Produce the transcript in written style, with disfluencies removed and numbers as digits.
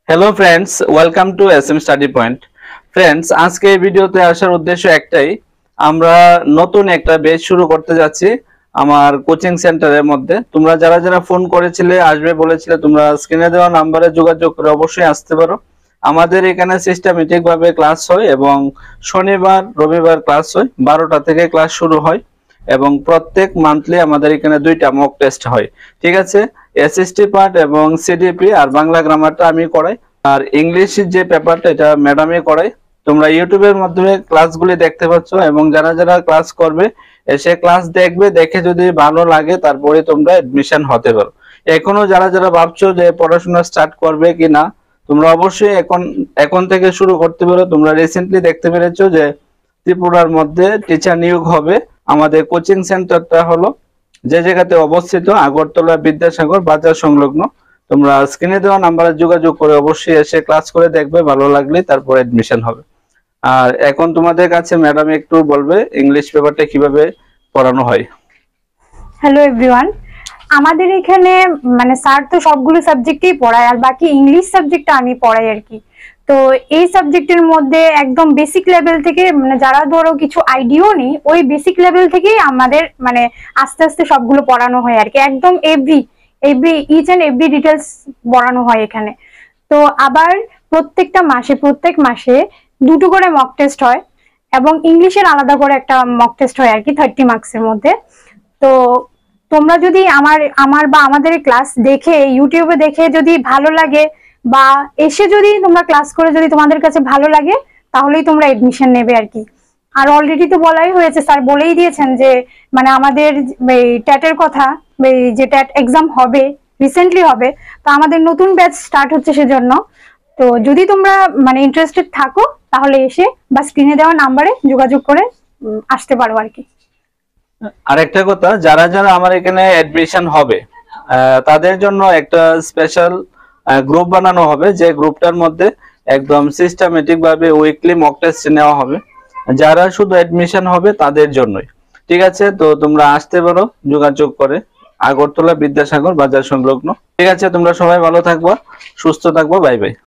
Hello friends, welcome to SM study point. Friends, আজকে এই ভিডিওতে আসার উদ্দেশ্য একটাই, আমরা নতুন একটা ব্যাচ শুরু করতে যাচ্ছি আমার কোচিং সেন্টারের মধ্যে। তোমরা যারা যারা ফোন করেছিলে, আসবে বলেছিলে, তোমরা স্ক্রিনে দেওয়া নাম্বারে যোগাযোগ করে অবশ্যই আসতে পারো। আমাদের এখানে সিস্টেমেটিক ভাবে ক্লাস হয় এবং শনিবার রবিবার ক্লাস হয়, 12টা থেকে ক্লাস শুরু হয় এবং প্রত্যেক মান্থলি আমাদের এখানে 2টা মক টেস্ট হয়। ঠিক আছে, এসএসটি পার্ট এবং সিডিপি আর বাংলা গ্রামারটা আমি করাই, আর ইংলিশের যে পেপারটা এটা ম্যাডামই করাই। তোমরা ইউটিউবের মাধ্যমে ক্লাসগুলি দেখতে পাচ্ছ এবং যারা যারা ক্লাস করবে এসে ক্লাস দেখবে, দেখে যদি ভালো লাগে তারপরে তোমরা এডমিশন হতে পারো। এখনো যারা যারা ভাবছো যে পড়াশোনা স্টার্ট করবে কিনা, তোমরা অবশ্যই এখন থেকে শুরু করতে পারো। তোমরা রিসেন্টলি দেখতে পেরেছো যে ত্রিপুরার মধ্যে টিচার নিয়োগ হবে। আমাদের কোচিং সেন্টারটা হলো যে জায়গাতে অবস্থিত, আগরতলা বিদ্যাসাগর বাজার সংলগ্ন। তোমরা স্ক্রিনে দেওয়া নাম্বারে যোগাযোগ করে অবশ্যই এসে ক্লাস করে দেখবে, ভালো লাগলে তারপর এডমিশন হবে। আর এখন তোমাদের কাছে ম্যাডাম একটু বলবে ইংলিশ পেপারটা কিভাবে পড়ানো হয়। হ্যালো এভরিওয়ান, আমাদের এখানে মানে স্যার তো সবগুলো সাবজেক্টই পড়ায়, আর বাকি ইংলিশ সাবজেক্টটা আমি পড়াই আর কি। তো এই সাবজেক্টের মধ্যে একদম বেসিক লেভেল থেকে, মানে যারা ধরো কিছু আইডিয়াও নেই, ওই বেসিক লেভেল থেকেই আমাদের মানে আস্তে আস্তে সবগুলো পড়ানো হয় আর কি। একদম ইচ এন্ড এভরি ডিটেলস পড়ানো হয় এখানে। তো আবার প্রত্যেক মাসে দুটো করে মক টেস্ট হয় এবং ইংলিশের আলাদা করে একটা মক টেস্ট হয় আর কি, 30 মার্কসের মধ্যে। তো তোমরা যদি আমার বা আমাদের ক্লাস দেখে, ইউটিউবে দেখে যদি ভালো লাগে, বা এসে যদি তোমরা ক্লাস করে যদি তোমাদের কাছে ভালো লাগে, তাহলেই তোমরা এডমিশন নেবে আর কি। আর অলরেডি তো বলাই হয়েছে, স্যার বলেই দিয়েছেন যে মানে আমাদের এই ট্যাটের কথা, এই যে ট্যাট এক্সাম হবে, রিসেন্টলি হবে, তো আমাদের নতুন ব্যাচ স্টার্ট হচ্ছে সেজন্য। তো যদি তোমরা মানে ইন্টারেস্টেড থাকো, তাহলে এসে বা স্ক্রিনে দেওয়া নাম্বারে যোগাযোগ করে আসতে পারো আর কি। আরেকটা কথা, যারা যারা আমার এখানে এডমিশন হবে তাদের জন্য একটা স্পেশাল গ্রুপ বানানো হবে, যে গ্রুপটার মধ্যে একদম সিস্টেমেটিক ভাবে উইকলি মক টেস্ট নেওয়া হবে, যারা শুধু এডমিশন হবে তাদের জন্যই। ঠিক আছে, তো তোমরা আসতে পারো যোগাযোগ করে, আগরতলা বিদ্যাসাগর বাজার সংলগ্ন। ঠিক আছে, তোমরা সবাই ভালো থাকবা, সুস্থ থাকবা, বাই বাই।